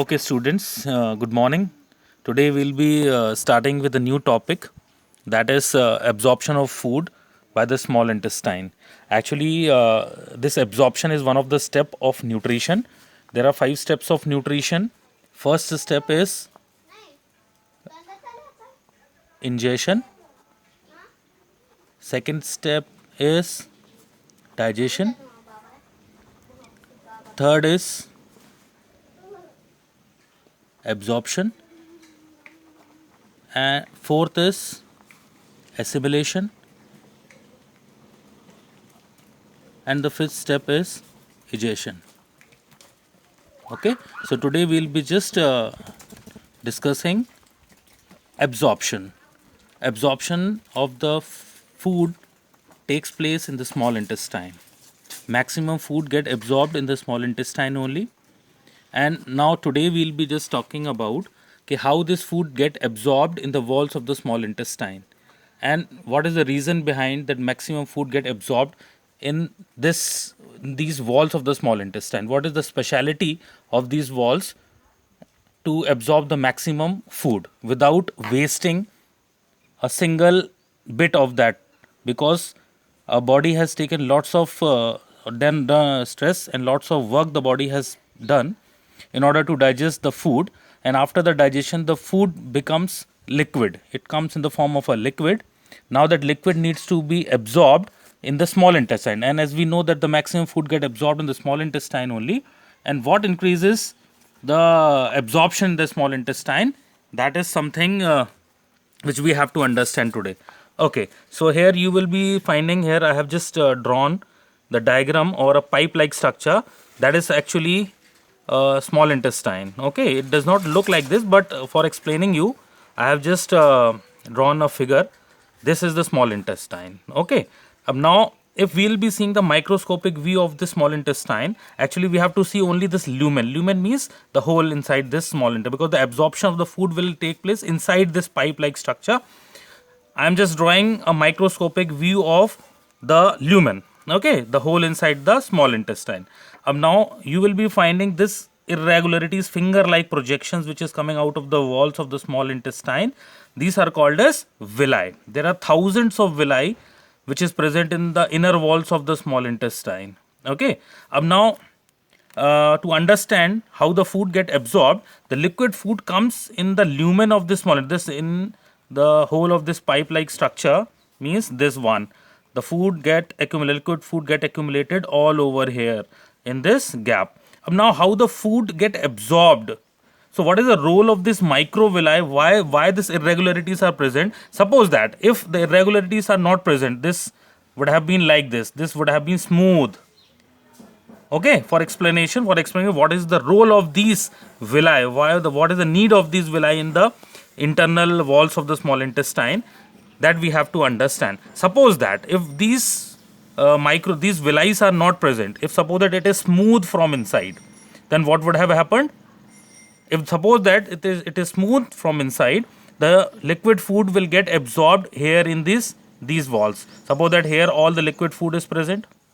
Okay, students, good morning. Today we'll be starting with a new topic, that is absorption of food by the small intestine. Actually, this absorption is one of the step of nutrition. There are 5 steps of nutrition. First step is ingestion. Second step is digestion. Third is absorption. And fourth is assimilation. And the fifth step is egestion. Okay, so today we'll be just discussing absorption. Absorption of the food takes place in the small intestine. Maximum food get absorbed in the small intestine only. And now today we'll be just talking about how this food get absorbed in the walls of the small intestine, and what is the reason behind that maximum food get absorbed in these walls of the small intestine. What is the speciality of these walls to absorb the maximum food without wasting a single bit of that, because our body has taken lots of done stress and lots of work the body has done in order to digest the food, and after the digestion the food becomes liquid. It comes in the form of a liquid. Now that liquid needs to be absorbed in the small intestine, and as we know that the maximum food get absorbed in the small intestine only, and what increases the absorption in the small intestine, that is something which we have to understand today. Okay, so here you will be finding, here I have just drawn the diagram or a pipe like structure. That is actually small intestine. Okay, it does not look like this, but for explaining you I have just drawn a figure. This is the small intestine. Okay, now if we will be seeing the microscopic view of the small intestine, actually we have to see only this lumen. Lumen means the hole inside this small intestine, because the absorption of the food will take place inside this pipe like structure. I am just drawing a microscopic view of the lumen. Okay, the hole inside the small intestine. Now you will be finding this irregularities, finger like projections which is coming out of the walls of the small intestine. These are called as villi. There are thousands of villi which is present in the inner walls of the small intestine. Okay, now to understand how the food get absorbed, the liquid food comes in the lumen of this small, this in the whole of this pipe like structure, means this one. The food get accumulated, liquid food get accumulated all over here in this gap. Now how the food get absorbed? So what is the role of this microvilli? Why these irregularities are present? Suppose that if the irregularities are not present, this would have been like this. This would have been smooth. Okay, for explanation, what is the role of these villi? What is the need of these villi in the internal walls of the small intestine? That we have to understand. Suppose that if these these villi are not present, if suppose that it is smooth from inside, then what would have happened? If suppose that it is smooth from inside, the liquid food will get absorbed here in these walls. Suppose that here all the liquid food is present.